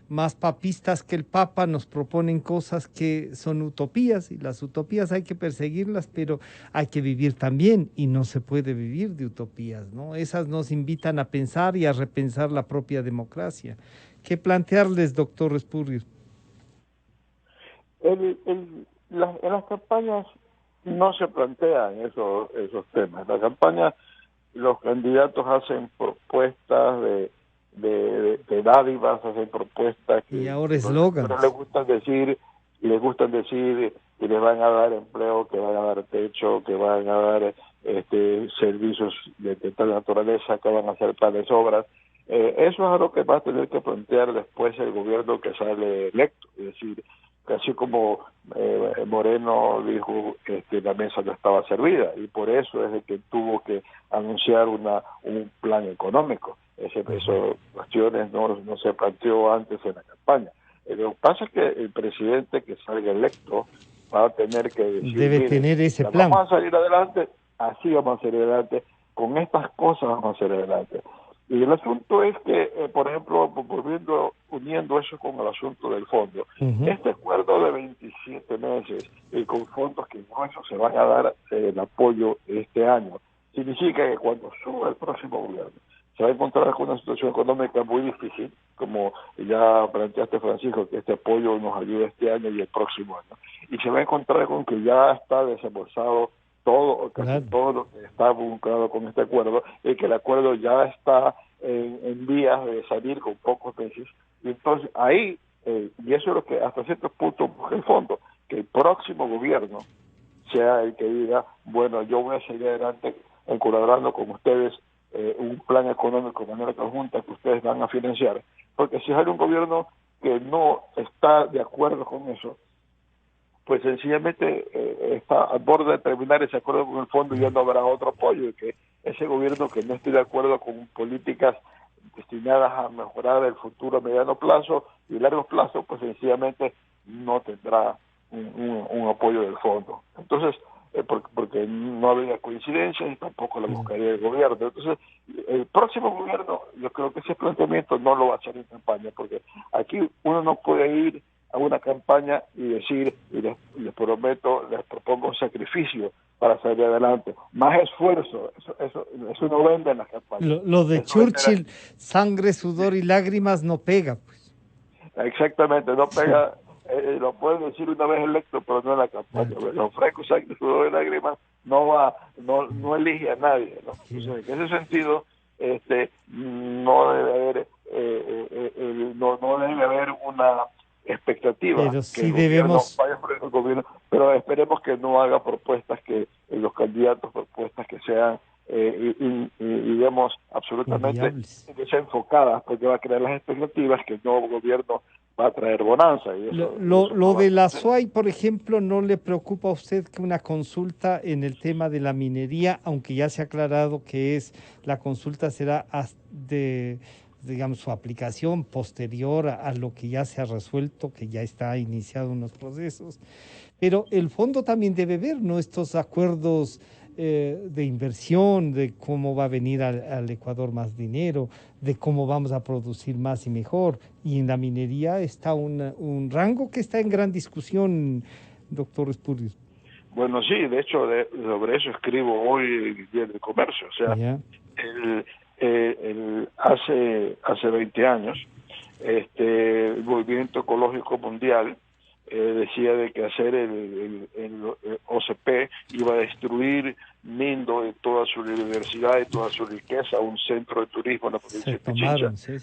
más papistas que el Papa. Nos proponen cosas que son utopías, y las utopías hay que perseguirlas, pero hay que vivir también, y no se puede vivir de utopías, ¿no? Esas nos invitan a pensar y a repensar la propia democracia. ¿Qué plantearles, doctor Spurrier?
En las campañas no se plantean esos temas. En la campaña los candidatos hacen propuestas de dádivas, hacen propuestas que
y ahora eslogans.
No les gustan decir que les van a dar empleo, que van a dar techo, que van a dar servicios de tal naturaleza, que van a hacer planes obras. Eso es algo que va a tener que plantear después el gobierno que sale electo. Es decir, que así como Moreno dijo que la mesa no estaba servida, y por eso es de que tuvo que anunciar un plan económico. Esas cuestiones no se planteó antes en la campaña. Lo que pasa es que el presidente que salga electo va a tener que decir,
debe tener ese plan.
Vamos a salir adelante, así vamos a salir adelante, con estas cosas vamos a salir adelante. Y el asunto es que, por ejemplo, uniendo eso con el asunto del fondo, este acuerdo de 27 meses con fondos que incluso se van a dar el apoyo este año, significa que cuando suba el próximo gobierno se va a encontrar con una situación económica muy difícil, como ya planteaste, Francisco, que este apoyo nos ayude este año y el próximo año, y se va a encontrar con que ya está desembolsado todo, casi todo lo que está vinculado con este acuerdo, y que el acuerdo ya está en vías de salir con pocos meses, y entonces ahí, y eso es lo que hasta cierto punto busca el fondo, que el próximo gobierno sea el que diga, bueno, yo voy a seguir adelante colaborando con ustedes un plan económico de manera conjunta que ustedes van a financiar, porque si hay un gobierno que no está de acuerdo con eso, pues sencillamente está al borde de terminar ese acuerdo con el fondo y ya no habrá otro apoyo, y que ese gobierno que no esté de acuerdo con políticas destinadas a mejorar el futuro a mediano plazo y largo plazo, pues sencillamente no tendrá un apoyo del fondo. Entonces, porque no habría coincidencia y tampoco la buscaría el gobierno. Entonces, el próximo gobierno, yo creo que ese planteamiento no lo va a hacer en campaña, porque aquí uno no puede ir a una campaña y decir, y les prometo, les propongo un sacrificio para salir adelante, más esfuerzo, eso no vende en las campañas.
Lo de Churchill, sangre, sudor y lágrimas no pega, pues.
Exactamente, no pega. Lo pueden decir una vez electo, pero no en la campaña. Lo ofrezco sangre, sudor y lágrimas, no elige a nadie, ¿no? Entonces, en ese sentido, no debe haber una expectativa
pero
que
sí
el gobierno
debemos
vaya por el gobierno, pero esperemos que no haga propuestas los candidatos propuestas que sean digamos absolutamente desenfocadas, porque va a crear las expectativas que el nuevo gobierno va a traer bonanza. Y eso
lo de la SUAY, por ejemplo, ¿no le preocupa a usted que una consulta en el tema de la minería, aunque ya se ha aclarado que la consulta será digamos, su aplicación posterior a lo que ya se ha resuelto, que ya está iniciado unos procesos, pero el fondo también debe ver, ¿no?, estos acuerdos de inversión, de cómo va a venir al Ecuador más dinero, de cómo vamos a producir más y mejor, y en la minería está un rango que está en gran discusión, doctor Espurios.
Bueno, sí, de hecho, sobre eso escribo hoy en Día del Comercio. O sea, hace 20 años, el movimiento ecológico mundial decía de que hacer el OCP iba a destruir Mindo y toda su diversidad y toda su riqueza, un centro de turismo en la provincia de Pichincha.
Sí.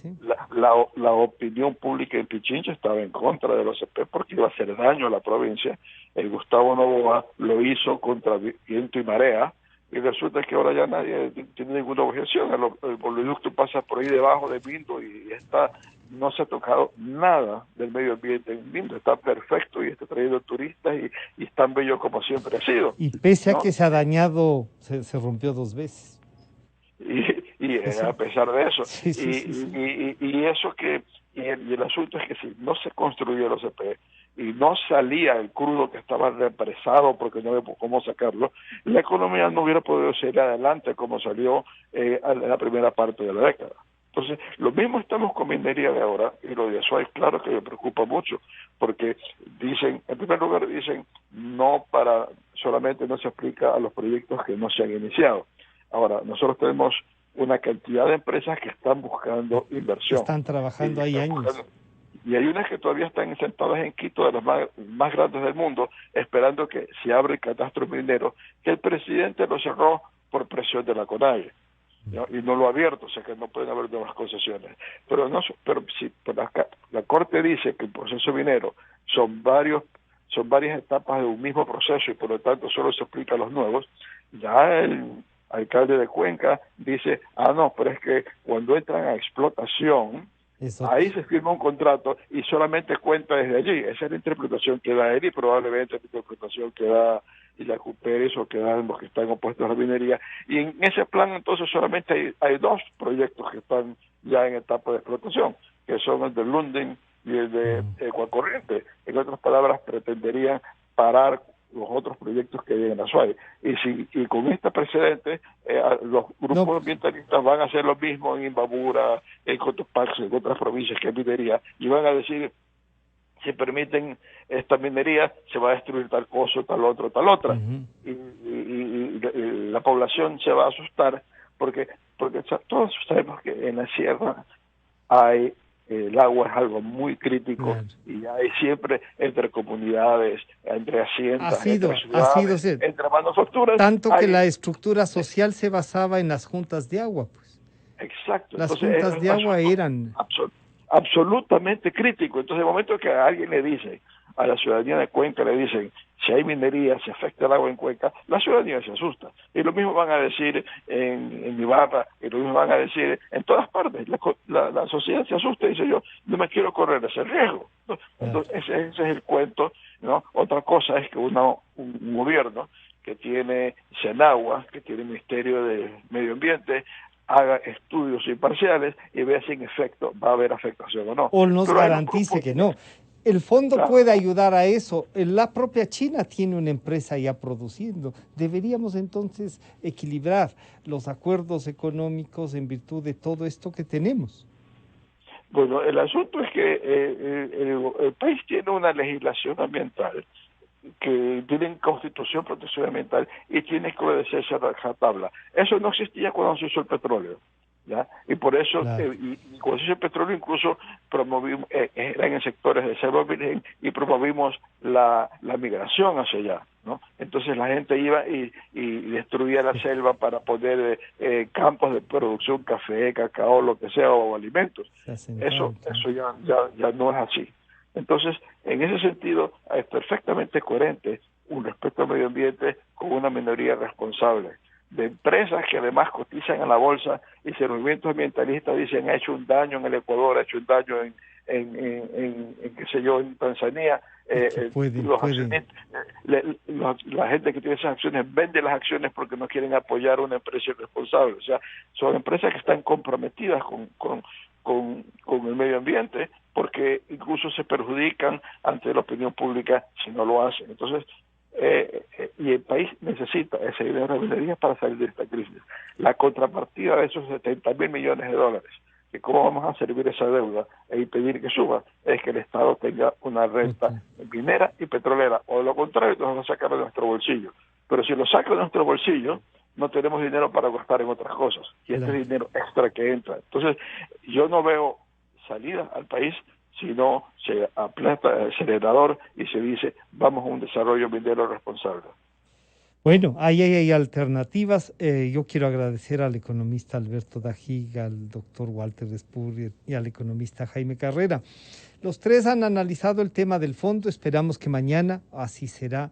La opinión pública en Pichincha estaba en contra del OCP porque iba a hacer daño a la provincia. El Gustavo Noboa lo hizo contra viento y marea, y resulta que ahora ya nadie tiene ninguna objeción. El oleoducto pasa por ahí debajo de Mindo y no se ha tocado nada del medio ambiente en Mindo, está perfecto y está trayendo turistas y es tan bello como siempre ha sido.
Y pese a que se ha dañado, se rompió 2 veces.
Y a pesar de eso,
sí.
y eso que, y el asunto es que si no se construyó el OCP y no salía el crudo que estaba represado porque no había cómo sacarlo, la economía no hubiera podido seguir adelante como salió en la primera parte de la década. Entonces, lo mismo estamos con minería de ahora, y lo de Azuay, claro que me preocupa mucho, porque dicen, en primer lugar dicen, solamente no se aplica a los proyectos que no se han iniciado. Ahora, nosotros tenemos una cantidad de empresas que están buscando inversión.
Están trabajando ahí años.
Y hay unas que todavía están sentadas en Quito, de las más grandes del mundo, esperando que se abra el catastro minero, que el presidente lo cerró por presión de la CONAIE. ¿no? Y no lo ha abierto, o sea que no pueden haber nuevas concesiones. Pero si la Corte dice que el proceso minero son varias etapas de un mismo proceso y por lo tanto solo se aplica a los nuevos, ya el alcalde de Cuenca dice, no, pero es que cuando entran a explotación, ahí se firma un contrato y solamente cuenta desde allí. Esa es la interpretación que da él y probablemente la interpretación que da y la Pérez o que dan los que están opuestos a la minería. Y en ese plan entonces solamente hay 2 proyectos que están ya en etapa de explotación, que son el de Lundin y el de Ecuacorriente. En otras palabras, pretenderían parar los otros proyectos que hay en Azuay. Y con este precedente, los grupos ambientalistas van a hacer lo mismo en Imbabura, en Cotopaxi, en otras provincias que hay minería, y van a decir, si permiten esta minería, se va a destruir tal cosa, tal otra. Y la población se va a asustar, porque todos sabemos que en la sierra el agua es algo muy crítico, y hay siempre entre comunidades, entre haciendas, entre ciudades, entre manufacturas.
Tanto que la estructura social se basaba en las juntas de agua, pues.
Exacto.
Las
Entonces,
juntas de agua eran
absolutamente crítico. Entonces, el momento que a alguien le dice, a la ciudadanía de Cuenca le dicen, si hay minería, se afecta el agua en Cuenca, la ciudadanía se asusta. Y lo mismo van a decir en Ibarra, y lo mismo van a decir en todas partes. La sociedad se asusta y dice, yo no me quiero correr ese riesgo. Entonces, ese es el cuento, ¿no? Otra cosa es que un gobierno que tiene Senagua, que tiene el Ministerio de Medio Ambiente, haga estudios imparciales y vea si en efecto va a haber afectación o no.
O nos garantice que no. El fondo puede ayudar a eso. La propia China tiene una empresa ya produciendo. Deberíamos entonces equilibrar los acuerdos económicos en virtud de todo esto que tenemos.
Bueno, el asunto es que el país tiene una legislación ambiental, que tienen constitución, protección ambiental, y tiene que obedecerse a rajatabla. Eso no existía cuando se hizo el petróleo, ¿ya? Y por eso, y cuando se hizo el petróleo, incluso promovimos, eran en sectores de selva virgen, y promovimos la migración hacia allá, ¿no? Entonces la gente iba y destruía la selva para poner campos de producción, café, cacao, lo que sea, o alimentos. Eso ya no es así. Entonces, en ese sentido, es perfectamente coherente un respeto al medio ambiente con una minoría responsable de empresas que además cotizan en la bolsa, y si el movimiento ambientalista dicen ha hecho un daño en el Ecuador, ha hecho un daño en qué sé yo, en Tanzania, la gente que tiene esas acciones vende las acciones porque no quieren apoyar una empresa irresponsable. O sea, son empresas que están comprometidas con el medio ambiente, porque incluso se perjudican ante la opinión pública si no lo hacen. Entonces, y el país necesita ese dinero de minería para salir de esta crisis. La contrapartida de esos 70.000 millones de dólares, que cómo vamos a servir esa deuda e impedir que suba, es que el Estado tenga una renta minera y petrolera, o de lo contrario, nos vamos a sacar de nuestro bolsillo. Pero si lo saca de nuestro bolsillo, no tenemos dinero para gastar en otras cosas, y este es dinero extra que entra. Entonces, yo no veo salida al país si no se aplasta el acelerador y se dice, vamos a un desarrollo minero responsable.
Bueno, ahí hay alternativas. Yo quiero agradecer al economista Alberto Dajig, al doctor Walter Spurrier y al economista Jaime Carrera. Los tres han analizado el tema del fondo. Esperamos que mañana, así será,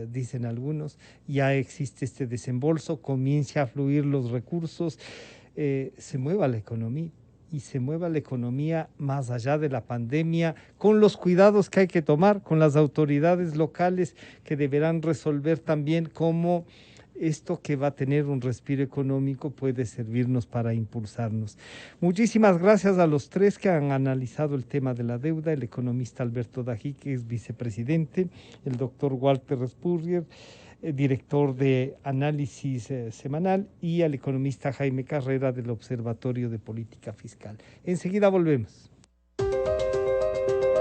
dicen algunos, ya existe este desembolso, comience a fluir los recursos, se mueva la economía. Y se mueva la economía más allá de la pandemia, con los cuidados que hay que tomar, con las autoridades locales que deberán resolver también cómo esto que va a tener un respiro económico puede servirnos para impulsarnos. Muchísimas gracias a los tres que han analizado el tema de la deuda, el economista Alberto Dajig, que es vicepresidente, el doctor Walter Spurrier, director de análisis semanal, y al economista Jaime Carrera del Observatorio de Política Fiscal. Enseguida volvemos.